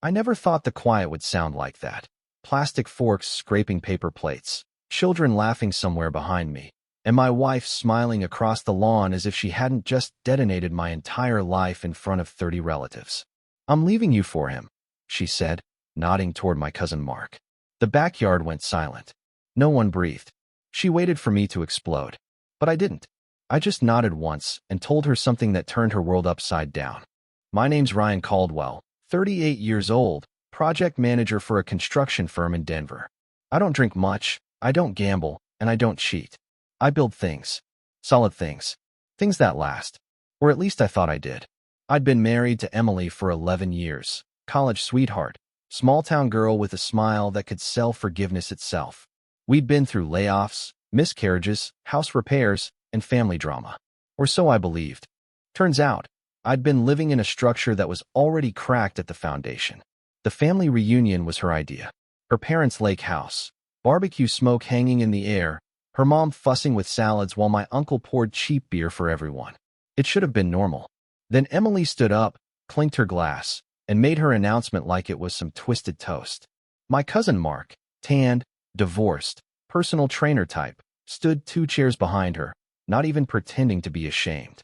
I never thought the quiet would sound like that. Plastic forks scraping paper plates, children laughing somewhere behind me, and my wife smiling across the lawn as if she hadn't just detonated my entire life in front of 30 relatives. "I'm leaving you for him," she said, nodding toward my cousin Mark. The backyard went silent. No one breathed. She waited for me to explode. But I didn't. I just nodded once and told her something that turned her world upside down. "My name's Ryan Caldwell, 38 years old, project manager for a construction firm in Denver. I don't drink much, I don't gamble, and I don't cheat. I build things. Solid things. Things that last. Or at least I thought I did." I'd been married to Emily for 11 years, college sweetheart, small-town girl with a smile that could sell forgiveness itself. We'd been through layoffs, miscarriages, house repairs, and family drama. Or so I believed. Turns out, I'd been living in a structure that was already cracked at the foundation. The family reunion was her idea. Her parents' lake house, barbecue smoke hanging in the air, her mom fussing with salads while my uncle poured cheap beer for everyone. It should have been normal. Then Emily stood up, clinked her glass, and made her announcement like it was some twisted toast. My cousin Mark, tanned, divorced, personal trainer type, stood 2 chairs behind her, not even pretending to be ashamed.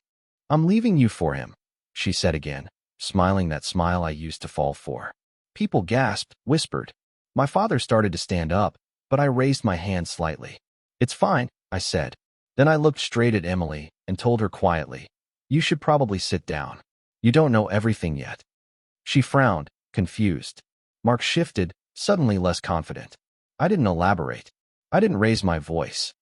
"I'm leaving you for him," she said again, smiling that smile I used to fall for. People gasped, whispered. My father started to stand up, but I raised my hand slightly. "It's fine," I said. Then I looked straight at Emily and told her quietly, "You should probably sit down. You don't know everything yet." She frowned, confused. Mark shifted, suddenly less confident. I didn't elaborate. I didn't raise my voice.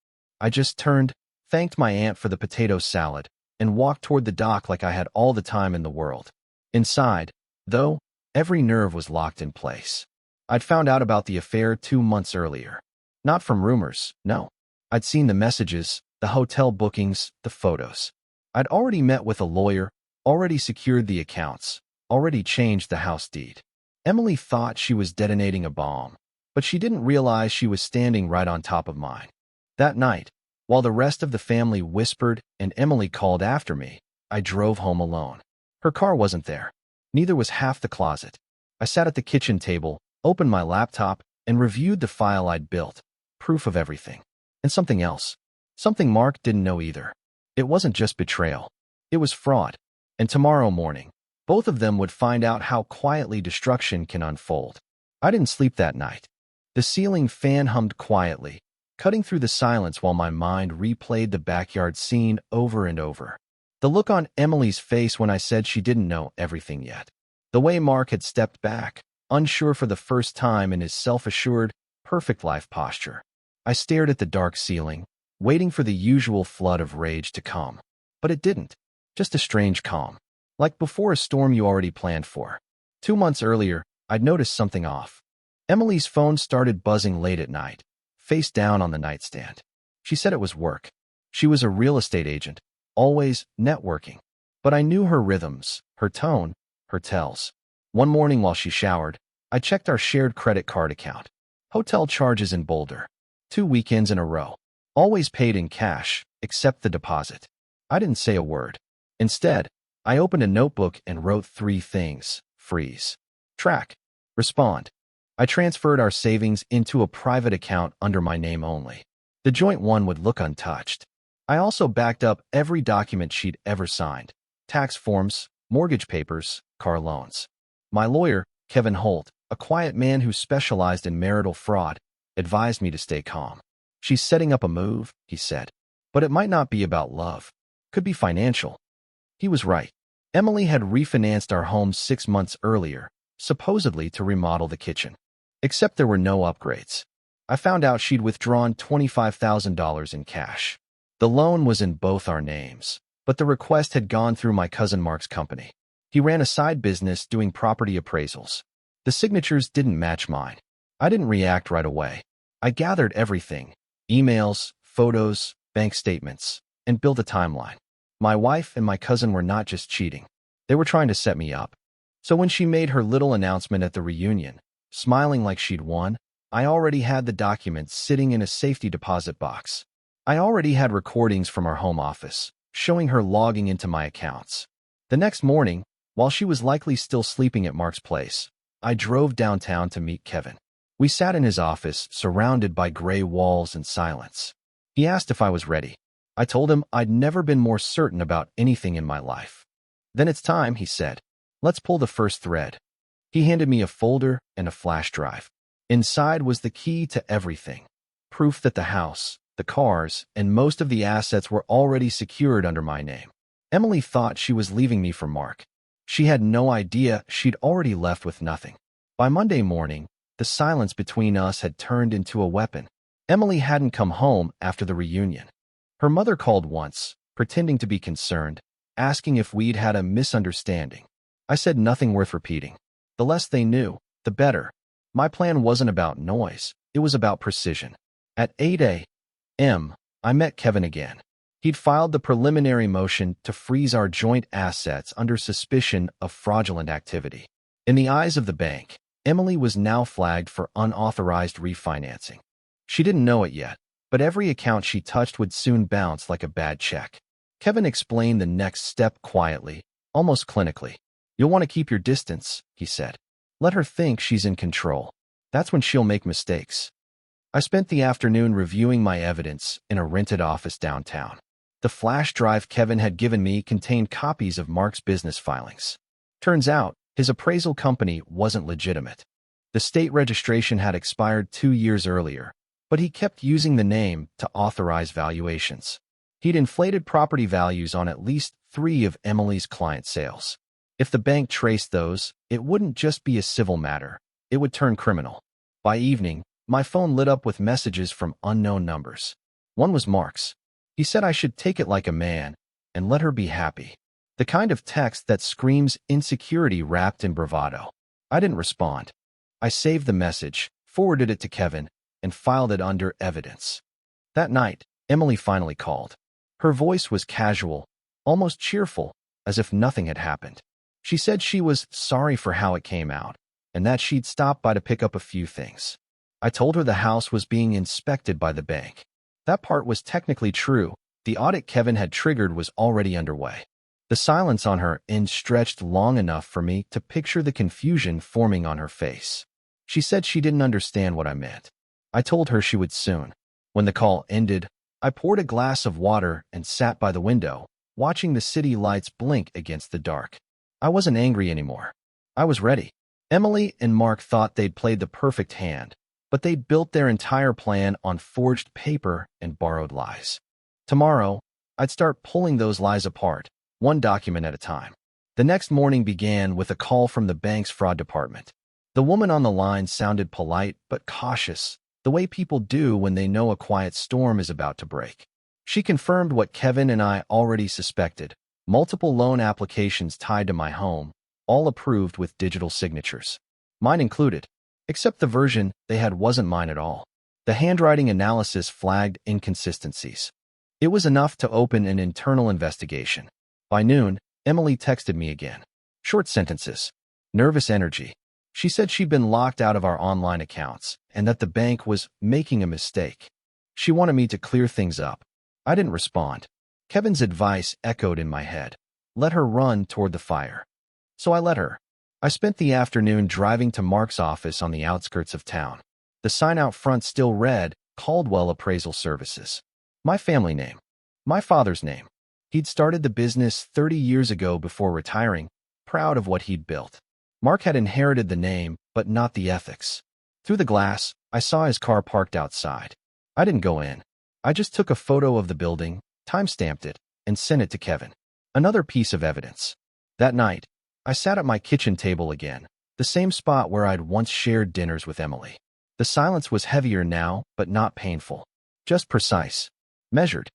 I just turned, thanked my aunt for the potato salad, and walked toward the dock like I had all the time in the world. Inside, though, every nerve was locked in place. I'd found out about the affair 2 months earlier. Not from rumors, no. I'd seen the messages, the hotel bookings, the photos. I'd already met with a lawyer, already secured the accounts, already changed the house deed. Emily thought she was detonating a bomb, but she didn't realize she was standing right on top of mine. That night, while the rest of the family whispered and Emily called after me, I drove home alone. Her car wasn't there. Neither was half the closet. I sat at the kitchen table, opened my laptop, and reviewed the file I'd built. Proof of everything. And something else. Something Mark didn't know either. It wasn't just betrayal. It was fraud. And tomorrow morning, both of them would find out how quietly destruction can unfold. I didn't sleep that night. The ceiling fan hummed quietly, cutting through the silence while my mind replayed the backyard scene over and over. The look on Emily's face when I said she didn't know everything yet. The way Mark had stepped back, unsure for the first time in his self-assured, perfect life posture. I stared at the dark ceiling, waiting for the usual flood of rage to come. But it didn't. Just a strange calm. Like before a storm you already planned for. 2 months earlier, I'd noticed something off. Emily's phone started buzzing late at night, face down on the nightstand. She said it was work. She was a real estate agent, always networking. But I knew her rhythms, her tone, her tells. One morning while she showered, I checked our shared credit card account. Hotel charges in Boulder. 2 weekends in a row. Always paid in cash, except the deposit. I didn't say a word. Instead, I opened a notebook and wrote 3 things. Freeze. Track. Respond. I transferred our savings into a private account under my name only. The joint one would look untouched. I also backed up every document she'd ever signed. Tax forms, mortgage papers, car loans. My lawyer, Kevin Holt, a quiet man who specialized in marital fraud, advised me to stay calm. "She's setting up a move," he said. "But it might not be about love. Could be financial." He was right. Emily had refinanced our home 6 months earlier, supposedly to remodel the kitchen. Except there were no upgrades. I found out she'd withdrawn $25,000 in cash. The loan was in both our names, but the request had gone through my cousin Mark's company. He ran a side business doing property appraisals. The signatures didn't match mine. I didn't react right away. I gathered everything, emails, photos, bank statements, and built a timeline. My wife and my cousin were not just cheating. They were trying to set me up. So when she made her little announcement at the reunion, smiling like she'd won, I already had the documents sitting in a safety deposit box. I already had recordings from our home office, showing her logging into my accounts. The next morning, while she was likely still sleeping at Mark's place, I drove downtown to meet Kevin. We sat in his office, surrounded by gray walls and silence. He asked if I was ready. I told him I'd never been more certain about anything in my life. "Then it's time," he said. "Let's pull the first thread." He handed me a folder and a flash drive. Inside was the key to everything. Proof that the house, the cars, and most of the assets were already secured under my name. Emily thought she was leaving me for Mark. She had no idea she'd already left with nothing. By Monday morning, the silence between us had turned into a weapon. Emily hadn't come home after the reunion. Her mother called once, pretending to be concerned, asking if we'd had a misunderstanding. I said nothing worth repeating. The less they knew, the better. My plan wasn't about noise, it was about precision. At 8 a.m., I met Kevin again. He'd filed the preliminary motion to freeze our joint assets under suspicion of fraudulent activity. In the eyes of the bank, Emily was now flagged for unauthorized refinancing. She didn't know it yet, but every account she touched would soon bounce like a bad check. Kevin explained the next step quietly, almost clinically. "You'll want to keep your distance," he said. "Let her think she's in control. That's when she'll make mistakes." I spent the afternoon reviewing my evidence in a rented office downtown. The flash drive Kevin had given me contained copies of Mark's business filings. Turns out, his appraisal company wasn't legitimate. The state registration had expired 2 years earlier, but he kept using the name to authorize valuations. He'd inflated property values on at least 3 of Emily's client sales. If the bank traced those, it wouldn't just be a civil matter, it would turn criminal. By evening, my phone lit up with messages from unknown numbers. One was Mark's. He said I should take it like a man and let her be happy. The kind of text that screams insecurity wrapped in bravado. I didn't respond. I saved the message, forwarded it to Kevin, and filed it under evidence. That night, Emily finally called. Her voice was casual, almost cheerful, as if nothing had happened. She said she was sorry for how it came out, and that she'd stop by to pick up a few things. I told her the house was being inspected by the bank. That part was technically true. The audit Kevin had triggered was already underway. The silence on her end stretched long enough for me to picture the confusion forming on her face. She said she didn't understand what I meant. I told her she would soon. When the call ended, I poured a glass of water and sat by the window, watching the city lights blink against the dark. I wasn't angry anymore. I was ready. Emily and Mark thought they'd played the perfect hand, but they'd built their entire plan on forged paper and borrowed lies. Tomorrow, I'd start pulling those lies apart, one document at a time. The next morning began with a call from the bank's fraud department. The woman on the line sounded polite but cautious, the way people do when they know a quiet storm is about to break. She confirmed what Kevin and I already suspected: multiple loan applications tied to my home, all approved with digital signatures. Mine included. Except the version they had wasn't mine at all. The handwriting analysis flagged inconsistencies. It was enough to open an internal investigation. By noon, Emily texted me again. Short sentences. Nervous energy. She said she'd been locked out of our online accounts and that the bank was making a mistake. She wanted me to clear things up. I didn't respond. Kevin's advice echoed in my head. Let her run toward the fire. So I let her. I spent the afternoon driving to Mark's office on the outskirts of town. The sign out front still read, Caldwell Appraisal Services. My family name. My father's name. He'd started the business 30 years ago before retiring, proud of what he'd built. Mark had inherited the name, but not the ethics. Through the glass, I saw his car parked outside. I didn't go in. I just took a photo of the building, time-stamped it, and sent it to Kevin. Another piece of evidence. That night, I sat at my kitchen table again, the same spot where I'd once shared dinners with Emily. The silence was heavier now, but not painful. Just precise. Measured.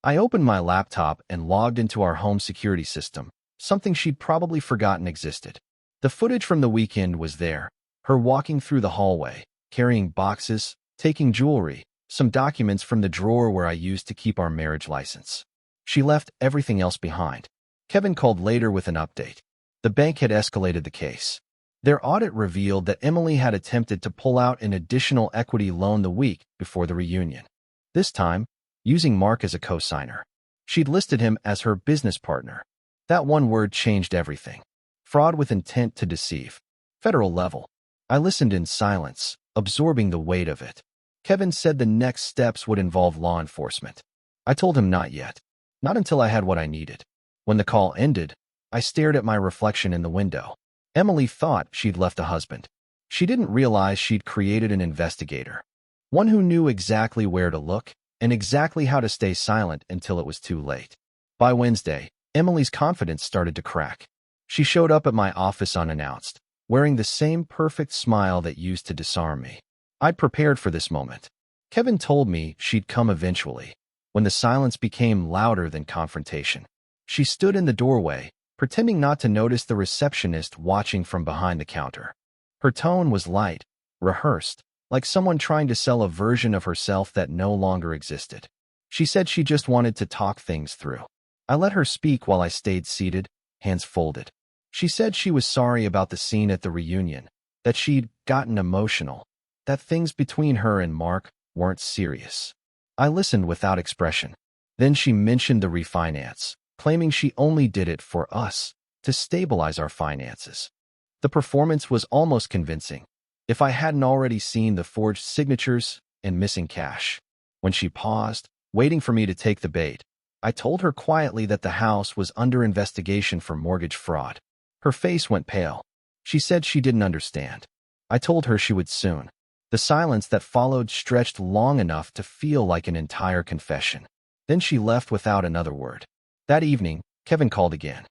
I opened my laptop and logged into our home security system, something she'd probably forgotten existed. The footage from the weekend was there, her walking through the hallway, carrying boxes, taking jewelry, some documents from the drawer where I used to keep our marriage license. She left everything else behind. Kevin called later with an update. The bank had escalated the case. Their audit revealed that Emily had attempted to pull out an additional equity loan the week before the reunion. This time, using Mark as a co-signer. She'd listed him as her business partner. That one word changed everything. Fraud with intent to deceive. Federal level. I listened in silence, absorbing the weight of it. Kevin said the next steps would involve law enforcement. I told him not yet. Not until I had what I needed. When the call ended, I stared at my reflection in the window. Emily thought she'd left a husband. She didn't realize she'd created an investigator. One who knew exactly where to look and exactly how to stay silent until it was too late. By Wednesday, Emily's confidence started to crack. She showed up at my office unannounced, wearing the same perfect smile that used to disarm me. I'd prepared for this moment. Kevin told me she'd come eventually, when the silence became louder than confrontation. She stood in the doorway, pretending not to notice the receptionist watching from behind the counter. Her tone was light, rehearsed, like someone trying to sell a version of herself that no longer existed. She said she just wanted to talk things through. I let her speak while I stayed seated, hands folded. She said she was sorry about the scene at the reunion, that she'd gotten emotional, that things between her and Mark weren't serious. I listened without expression. Then she mentioned the refinance, claiming she only did it for us, to stabilize our finances. The performance was almost convincing, if I hadn't already seen the forged signatures and missing cash. When she paused, waiting for me to take the bait, I told her quietly that the house was under investigation for mortgage fraud. Her face went pale. She said she didn't understand. I told her she would soon. The silence that followed stretched long enough to feel like an entire confession. Then she left without another word. That evening, Kevin called again.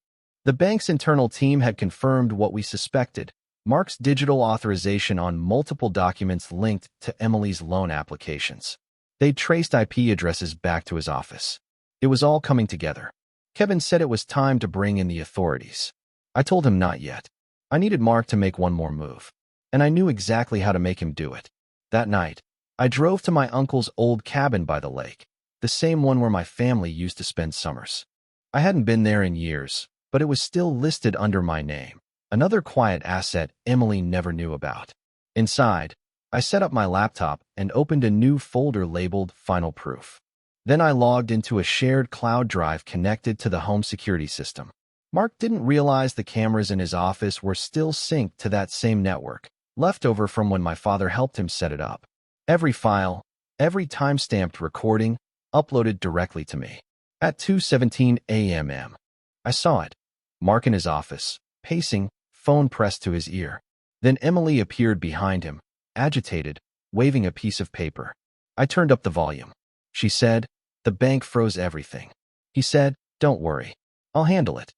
The bank's internal team had confirmed what we suspected: Mark's digital authorization on multiple documents linked to Emily's loan applications. They'd traced IP addresses back to his office. It was all coming together. Kevin said it was time to bring in the authorities. I told him not yet. I needed Mark to make one more move, and I knew exactly how to make him do it. That night, I drove to my uncle's old cabin by the lake, the same one where my family used to spend summers. I hadn't been there in years, but it was still listed under my name, another quiet asset Emily never knew about. Inside, I set up my laptop and opened a new folder labeled Final Proof. Then I logged into a shared cloud drive connected to the home security system. Mark didn't realize the cameras in his office were still synced to that same network, leftover from when my father helped him set it up. Every file, every time-stamped recording, uploaded directly to me. At 2:17 a.m., I saw it. Mark in his office, pacing, phone pressed to his ear. Then Emily appeared behind him, agitated, waving a piece of paper. I turned up the volume. She said, "The bank froze everything." He said, "Don't worry. I'll handle it."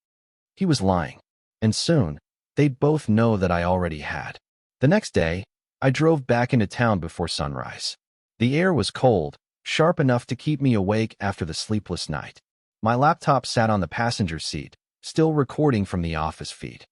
He was lying. And soon, they'd both know that I already had. The next day, I drove back into town before sunrise. The air was cold, sharp enough to keep me awake after the sleepless night. My laptop sat on the passenger seat, still recording from the office feed.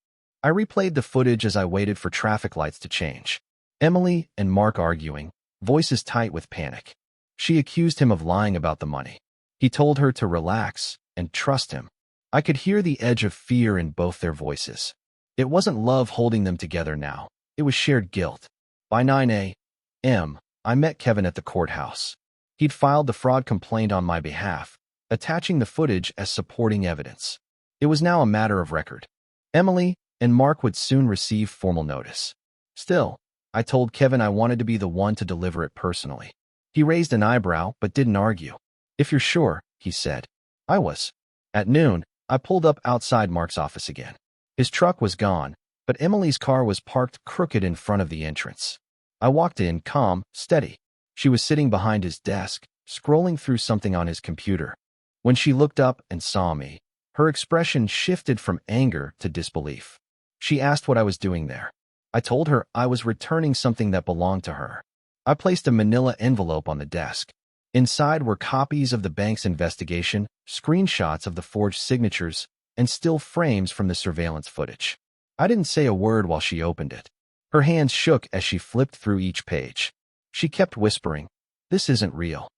I replayed the footage as I waited for traffic lights to change. Emily and Mark arguing, voices tight with panic. She accused him of lying about the money. He told her to relax and trust him. I could hear the edge of fear in both their voices. It wasn't love holding them together now. It was shared guilt. By 9 a.m., I met Kevin at the courthouse. He'd filed the fraud complaint on my behalf, attaching the footage as supporting evidence. It was now a matter of record. Emily and Mark would soon receive formal notice. Still, I told Kevin I wanted to be the one to deliver it personally. He raised an eyebrow but didn't argue. "If you're sure," he said. I was. At noon, I pulled up outside Mark's office again. His truck was gone, but Emily's car was parked crooked in front of the entrance. I walked in, calm, steady. She was sitting behind his desk, scrolling through something on his computer. When she looked up and saw me, her expression shifted from anger to disbelief. She asked what I was doing there. I told her I was returning something that belonged to her. I placed a manila envelope on the desk. Inside were copies of the bank's investigation, screenshots of the forged signatures, and still frames from the surveillance footage. I didn't say a word while she opened it. Her hands shook as she flipped through each page. She kept whispering, "This isn't real."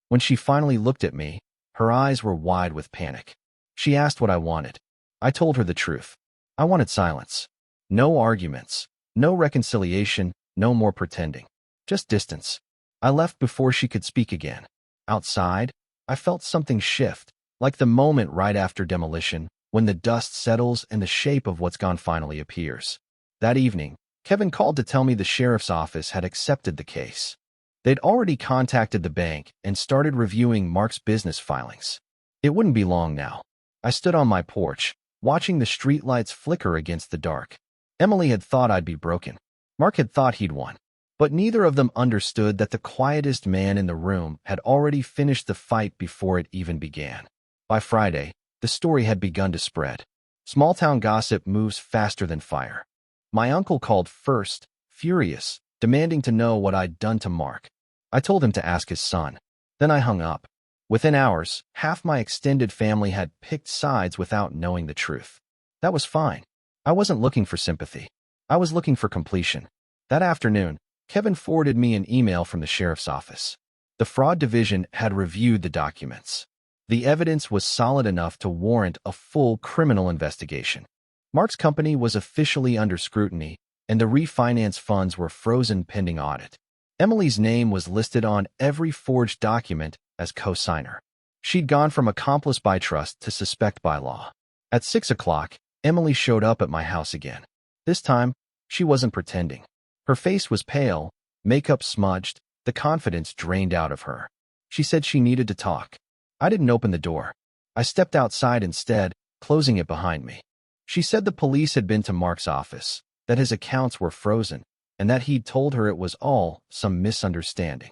When she finally looked at me, her eyes were wide with panic. She asked what I wanted. I told her the truth. I wanted silence. No arguments. No reconciliation. No more pretending. Just distance. I left before she could speak again. Outside, I felt something shift, like the moment right after demolition, when the dust settles and the shape of what's gone finally appears. That evening, Kevin called to tell me the sheriff's office had accepted the case. They'd already contacted the bank and started reviewing Mark's business filings. It wouldn't be long now. I stood on my porch, watching the streetlights flicker against the dark. Emily had thought I'd be broken. Mark had thought he'd won. But neither of them understood that the quietest man in the room had already finished the fight before it even began. By Friday, the story had begun to spread. Small-town gossip moves faster than fire. My uncle called first, furious, demanding to know what I'd done to Mark. I told him to ask his son. Then I hung up. Within hours, half my extended family had picked sides without knowing the truth. That was fine. I wasn't looking for sympathy. I was looking for completion. That afternoon, Kevin forwarded me an email from the sheriff's office. The fraud division had reviewed the documents. The evidence was solid enough to warrant a full criminal investigation. Mark's company was officially under scrutiny, and the refinance funds were frozen pending audit. Emily's name was listed on every forged document as co-signer. She'd gone from accomplice by trust to suspect by law. At 6 o'clock, Emily showed up at my house again. This time, she wasn't pretending. Her face was pale, makeup smudged, the confidence drained out of her. She said she needed to talk. I didn't open the door. I stepped outside instead, closing it behind me. She said the police had been to Mark's office, that his accounts were frozen, and that he'd told her it was all some misunderstanding.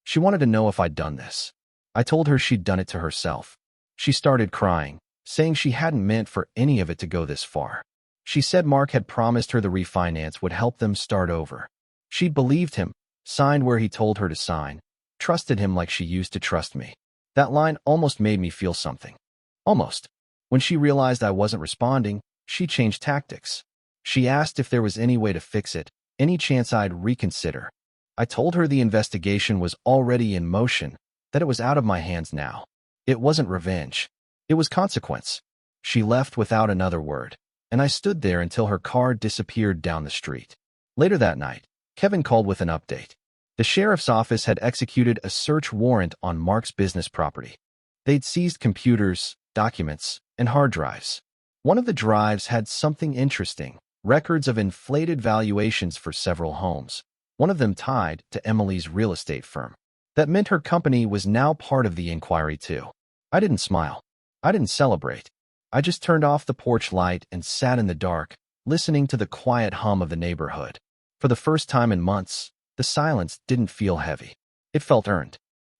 She wanted to know if I'd done this. I told her she'd done it to herself. She started crying, saying she hadn't meant for any of it to go this far. She said Mark had promised her the refinance would help them start over. She'd believed him, signed where he told her to sign, trusted him like she used to trust me. That line almost made me feel something. Almost. When she realized I wasn't responding, she changed tactics. She asked if there was any way to fix it, any chance I'd reconsider. I told her the investigation was already in motion, that it was out of my hands now. It wasn't revenge. It was consequence. She left without another word, and I stood there until her car disappeared down the street. Later that night, Kevin called with an update. The sheriff's office had executed a search warrant on Mark's business property. They'd seized computers, documents, and hard drives. One of the drives had something interesting, records of inflated valuations for several homes, one of them tied to Emily's real estate firm. That meant her company was now part of the inquiry too. I didn't smile. I didn't celebrate. I just turned off the porch light and sat in the dark, listening to the quiet hum of the neighborhood. For the first time in months, the silence didn't feel heavy. It felt earned.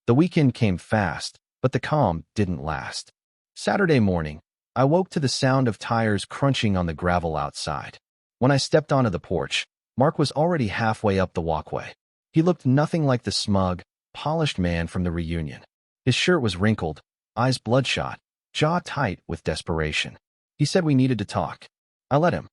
The weekend came fast, but the calm didn't last. Saturday morning, I woke to the sound of tires crunching on the gravel outside. When I stepped onto the porch, Mark was already halfway up the walkway. He looked nothing like the smug, polished man from the reunion. His shirt was wrinkled, eyes bloodshot, jaw tight with desperation. He said we needed to talk. I let him.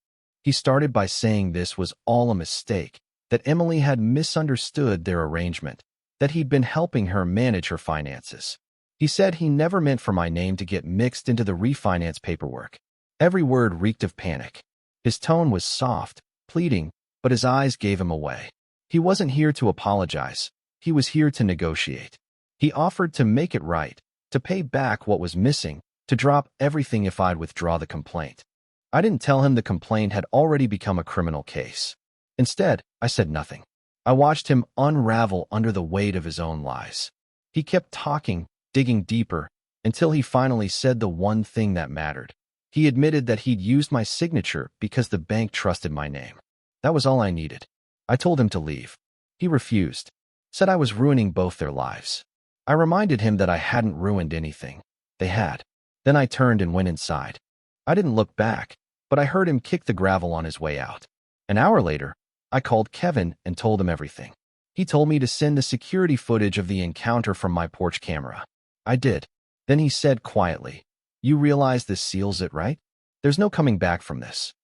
He started by saying this was all a mistake, that Emily had misunderstood their arrangement, that he'd been helping her manage her finances. He said he never meant for my name to get mixed into the refinance paperwork. Every word reeked of panic. His tone was soft, pleading, but his eyes gave him away. He wasn't here to apologize. He was here to negotiate. He offered to make it right, to pay back what was missing, to drop everything if I'd withdraw the complaint. I didn't tell him the complaint had already become a criminal case. Instead, I said nothing. I watched him unravel under the weight of his own lies. He kept talking, digging deeper, until he finally said the one thing that mattered. He admitted that he'd used my signature because the bank trusted my name. That was all I needed. I told him to leave. He refused, said I was ruining both their lives. I reminded him that I hadn't ruined anything. They had. Then I turned and went inside. I didn't look back, but I heard him kick the gravel on his way out. An hour later, I called Kevin and told him everything. He told me to send the security footage of the encounter from my porch camera. I did. Then he said quietly, "You realize this seals it, right? There's no coming back from this."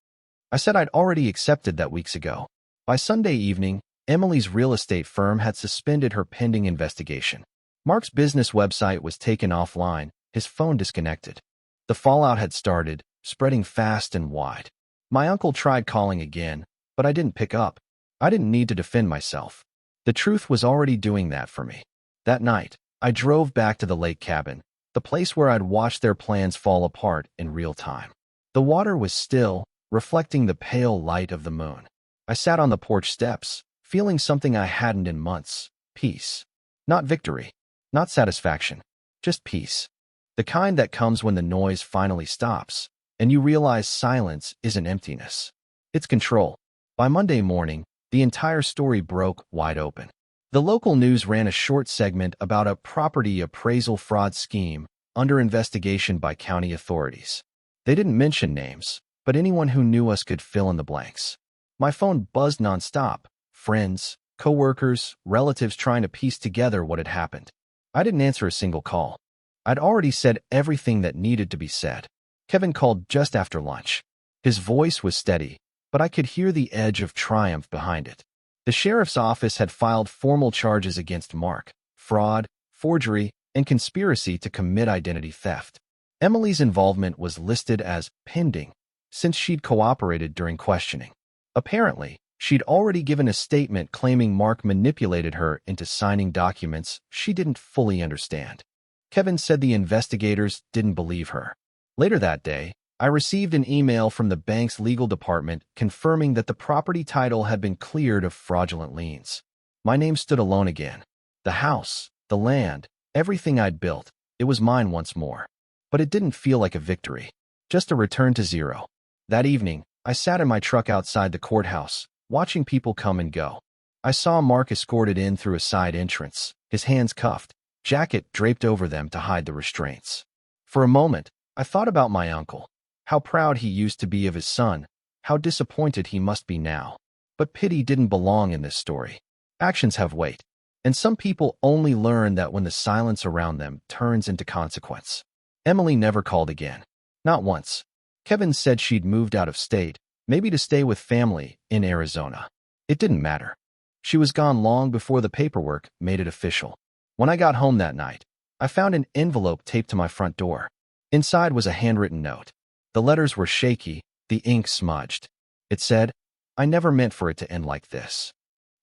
I said I'd already accepted that weeks ago. By Sunday evening, Emily's real estate firm had suspended her pending investigation. Mark's business website was taken offline, his phone disconnected. The fallout had started, spreading fast and wide. My uncle tried calling again, but I didn't pick up. I didn't need to defend myself. The truth was already doing that for me. That night, I drove back to the lake cabin, the place where I'd watched their plans fall apart in real time. The water was still, reflecting the pale light of the moon. I sat on the porch steps, feeling something I hadn't in months. Peace. Not victory. Not satisfaction. Just peace. The kind that comes when the noise finally stops, and you realize silence isn't emptiness. It's control. By Monday morning, the entire story broke wide open. The local news ran a short segment about a property appraisal fraud scheme under investigation by county authorities. They didn't mention names, but anyone who knew us could fill in the blanks. My phone buzzed nonstop. Friends, coworkers, relatives trying to piece together what had happened. I didn't answer a single call. I'd already said everything that needed to be said. Kevin called just after lunch. His voice was steady, but I could hear the edge of triumph behind it. The sheriff's office had filed formal charges against Mark: fraud, forgery, and conspiracy to commit identity theft. Emily's involvement was listed as pending, since she'd cooperated during questioning. Apparently, she'd already given a statement claiming Mark manipulated her into signing documents she didn't fully understand. Kevin said the investigators didn't believe her. Later that day, I received an email from the bank's legal department confirming that the property title had been cleared of fraudulent liens. My name stood alone again. The house, the land, everything I'd built, it was mine once more. But it didn't feel like a victory, just a return to zero. That evening, I sat in my truck outside the courthouse, watching people come and go. I saw Mark escorted in through a side entrance, his hands cuffed, jacket draped over them to hide the restraints. For a moment, I thought about my uncle, how proud he used to be of his son, how disappointed he must be now. But pity didn't belong in this story. Actions have weight, and some people only learn that when the silence around them turns into consequence. Emily never called again. Not once. Kevin said she'd moved out of state, maybe to stay with family in Arizona. It didn't matter. She was gone long before the paperwork made it official. When I got home that night, I found an envelope taped to my front door. Inside was a handwritten note. The letters were shaky, the ink smudged. It said, "I never meant for it to end like this."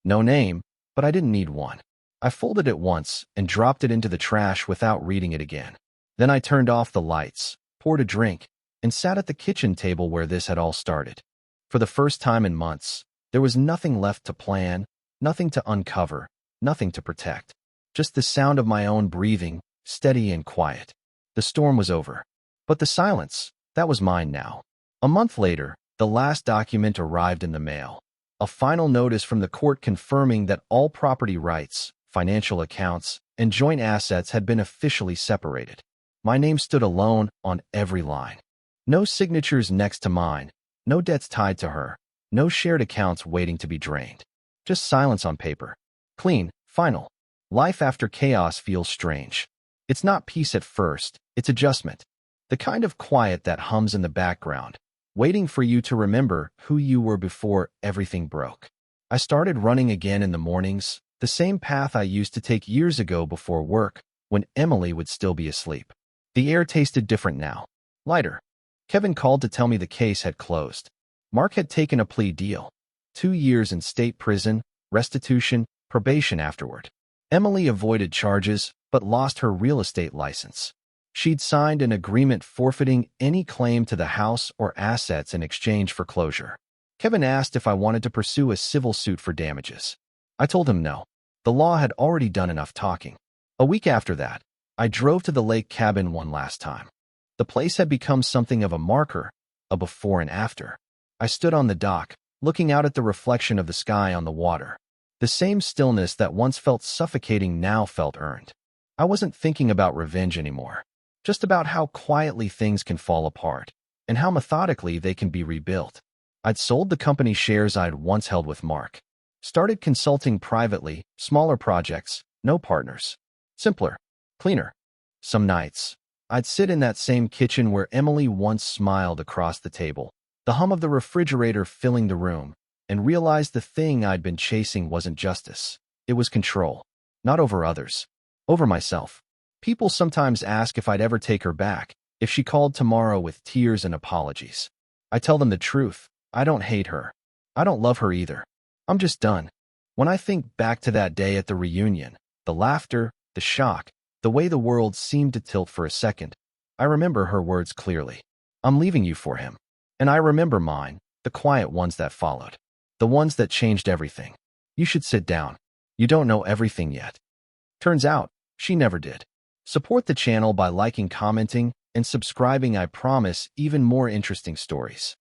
No name, but I didn't need one. I folded it once and dropped it into the trash without reading it again. Then I turned off the lights, poured a drink, and sat at the kitchen table where this had all started. For the first time in months, there was nothing left to plan, nothing to uncover, nothing to protect. Just the sound of my own breathing, steady and quiet. The storm was over. But the silence, that was mine now. A month later, the last document arrived in the mail. A final notice from the court confirming that all property rights, financial accounts, and joint assets had been officially separated. My name stood alone on every line. No signatures next to mine, no debts tied to her, no shared accounts waiting to be drained. Just silence on paper. Clean, final. Life after chaos feels strange. It's not peace at first, it's adjustment. The kind of quiet that hums in the background, waiting for you to remember who you were before everything broke. I started running again in the mornings, the same path I used to take years ago before work, when Emily would still be asleep. The air tasted different now, lighter. Kevin called to tell me the case had closed. Mark had taken a plea deal. 2 years in state prison, restitution, probation afterward. Emily avoided charges, but lost her real estate license. She'd signed an agreement forfeiting any claim to the house or assets in exchange for closure. Kevin asked if I wanted to pursue a civil suit for damages. I told him no. The law had already done enough talking. A week after that, I drove to the lake cabin one last time. The place had become something of a marker, a before and after. I stood on the dock, looking out at the reflection of the sky on the water. The same stillness that once felt suffocating now felt earned. I wasn't thinking about revenge anymore, just about how quietly things can fall apart, and how methodically they can be rebuilt. I'd sold the company shares I'd once held with Mark. Started consulting privately, smaller projects, no partners. Simpler, cleaner. Some nights, I'd sit in that same kitchen where Emily once smiled across the table, the hum of the refrigerator filling the room, and realize the thing I'd been chasing wasn't justice. It was control. Not over others. Over myself. People sometimes ask if I'd ever take her back, if she called tomorrow with tears and apologies. I tell them the truth. I don't hate her. I don't love her either. I'm just done. When I think back to that day at the reunion, the laughter, the shock, the way the world seemed to tilt for a second, I remember her words clearly. I'm leaving you for him. And I remember mine, the quiet ones that followed. The ones that changed everything. You should sit down. You don't know everything yet. Turns out, she never did. Support the channel by liking, commenting, and subscribing. I promise even more interesting stories.